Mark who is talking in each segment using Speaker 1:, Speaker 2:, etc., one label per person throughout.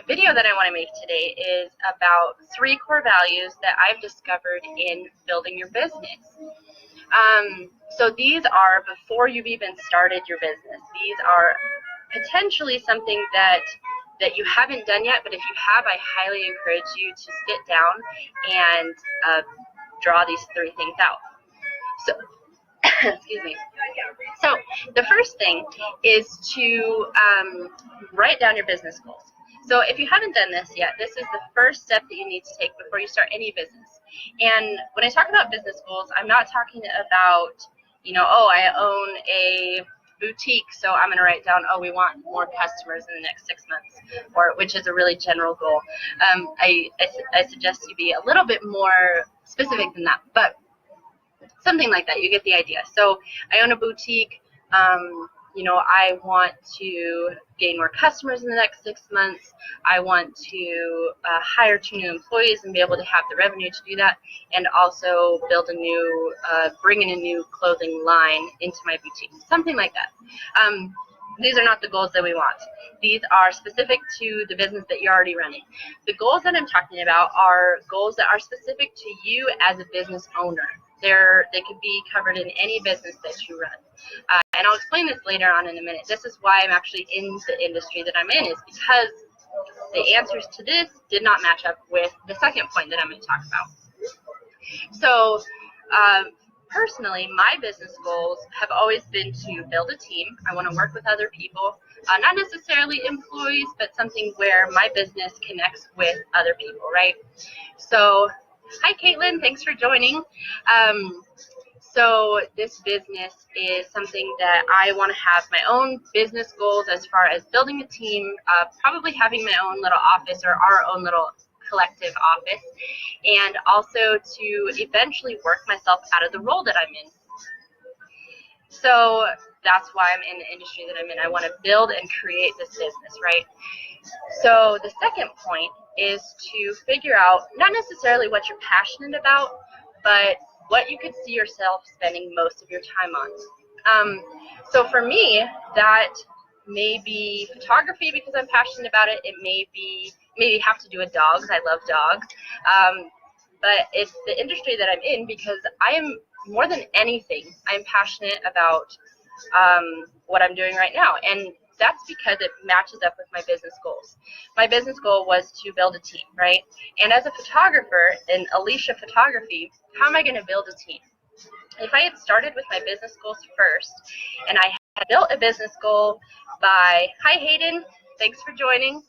Speaker 1: video that I want to make today is about 3 core values that I've discovered in building your business. So these are before you've even started your business. These are potentially something that you haven't done yet, but if you have, I highly encourage you to sit down and draw these 3 things out. So, excuse me. So the first thing is to write down your business goals. So if you haven't done this yet, this is the first step that you need to take before you start any business. And when I talk about business goals, I'm not talking about, oh, I own a boutique, so I'm going to write down, oh, we want more customers in the next 6 months, which is a really general goal. I suggest you be a little bit more specific than that, but something like that. You get the idea. So I own a boutique. I want to gain more customers in the next 6 months. I want to hire 2 new employees and be able to have the revenue to do that, and also build bring in a new clothing line into my boutique. Something like that. These are not the goals that we want. These are specific to the business that you're already running. The goals that I'm talking about are goals that are specific to you as a business owner. They could be covered in any business that you run. And I'll explain this later on in a minute. This is why I'm actually in the industry that I'm in, is because the answers to this did not match up with the second point that I'm going to talk about. So personally, my business goals have always been to build a team. I want to work with other people, not necessarily employees, but something where my business connects with other people, right? So hi, Caitlin. Thanks for joining. So this business is something that I want to have my own business goals as far as building a team, probably having my own little office or our own little collective office, and also to eventually work myself out of the role that I'm in. So that's why I'm in the industry that I'm in. I want to build and create this business, right? So the second point is to figure out not necessarily what you're passionate about, but what you could see yourself spending most of your time on. So for me, that may be photography because I'm passionate about it. It may have to do with dogs. I love dogs. But it's the industry that I'm in because I am, more than anything, I'm passionate about what I'm doing right now. And that's because it matches up with my business goals. My business goal was to build a team, right? And as a photographer in Alicia Photography, how am I going to build a team? If I had started with my business goals first, and I had built a business goal by, hi Hayden, thanks for joining.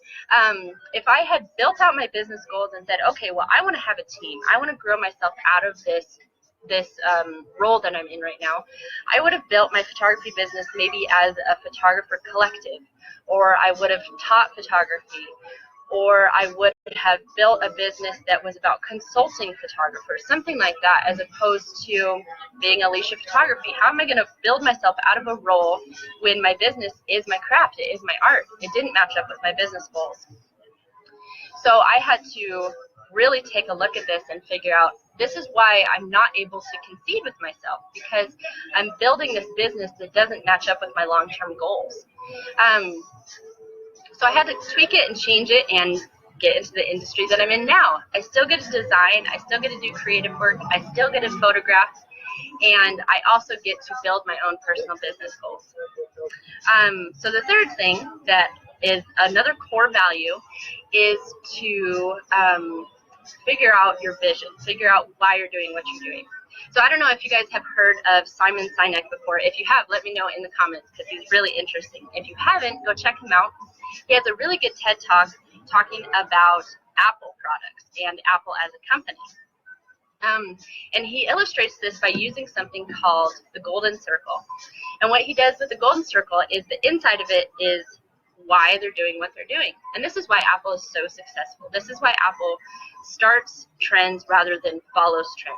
Speaker 1: If I had built out my business goals and said, okay, well, I want to have a team. I want to grow myself out of this role that I'm in right now, I would have built my photography business maybe as a photographer collective, or I would have taught photography, or I would have built a business that was about consulting photographers, something like that, as opposed to being Alicia Photography. How am I going to build myself out of a role when my business is my craft, it is my art? It didn't match up with my business goals. So I had to really take a look at this and figure out, this is why I'm not able to concede with myself, because I'm building this business that doesn't match up with my long-term goals. So I had to tweak it and change it and get into the industry that I'm in now. I still get to design, I still get to do creative work, I still get to photograph, and I also get to build my own personal business goals. So the third thing that is another core value is to figure out your vision, figure out why you're doing what you're doing. So I don't know if you guys have heard of Simon Sinek before. If you have, let me know in the comments because he's really interesting. If you haven't, go check him out. He has a really good TED Talk talking about Apple products and Apple as a company. And he illustrates this by using something called the golden circle. And what he does with the golden circle is the inside of it is why they're doing what they're doing. And this is why Apple is so successful. This is why Apple starts trends rather than follows trends.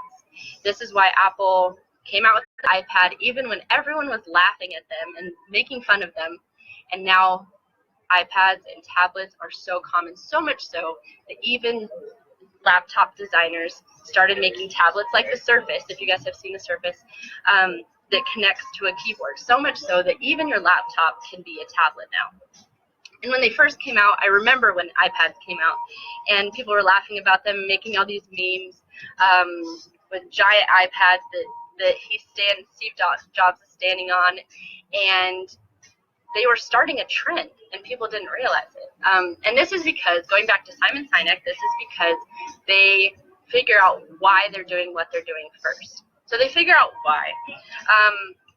Speaker 1: This is why Apple came out with the iPad even when everyone was laughing at them and making fun of them. And now iPads and tablets are so common, so much so that even laptop designers started making tablets like the Surface, if you guys have seen the Surface, that connects to a keyboard. So much so that even your laptop can be a tablet now. And when they first came out, I remember when iPads came out, and people were laughing about them, making all these memes with giant iPads that Steve Jobs is standing on, and they were starting a trend, and people didn't realize it. And this is because, going back to Simon Sinek, this is because they figure out why they're doing what they're doing first. So they figure out why.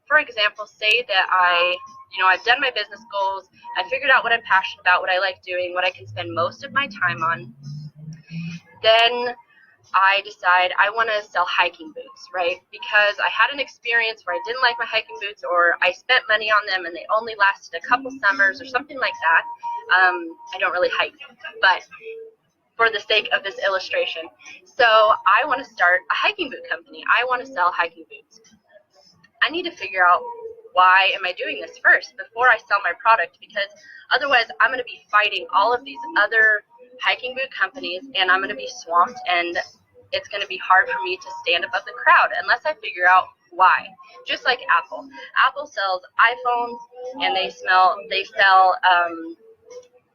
Speaker 1: For example, say that I've done my business goals, I figured out what I'm passionate about, what I like doing, what I can spend most of my time on. Then I decide I want to sell hiking boots, right? Because I had an experience where I didn't like my hiking boots, or I spent money on them and they only lasted a couple summers or something like that. I don't really hike, but for the sake of this illustration. So I want to start a hiking boot company. I want to sell hiking boots. I need to figure out, why am I doing this first before I sell my product? Because otherwise I'm going to be fighting all of these other hiking boot companies, and I'm going to be swamped, and it's going to be hard for me to stand above the crowd unless I figure out why. Just like Apple. Apple sells iPhones, and they sell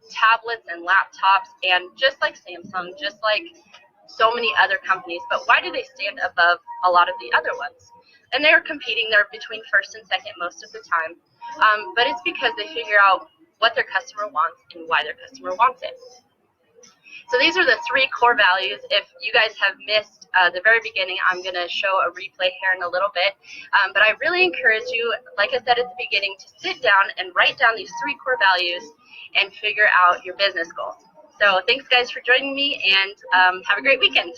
Speaker 1: tablets and laptops, and just like Samsung, just like so many other companies. But why do they stand above a lot of the other ones? And they're competing. They're between first and second most of the time. But it's because they figure out what their customer wants and why their customer wants it. So these are the 3 core values. If you guys have missed the very beginning, I'm going to show a replay here in a little bit. But I really encourage you, like I said at the beginning, to sit down and write down these 3 core values and figure out your business goals. So thanks, guys, for joining me, and have a great weekend.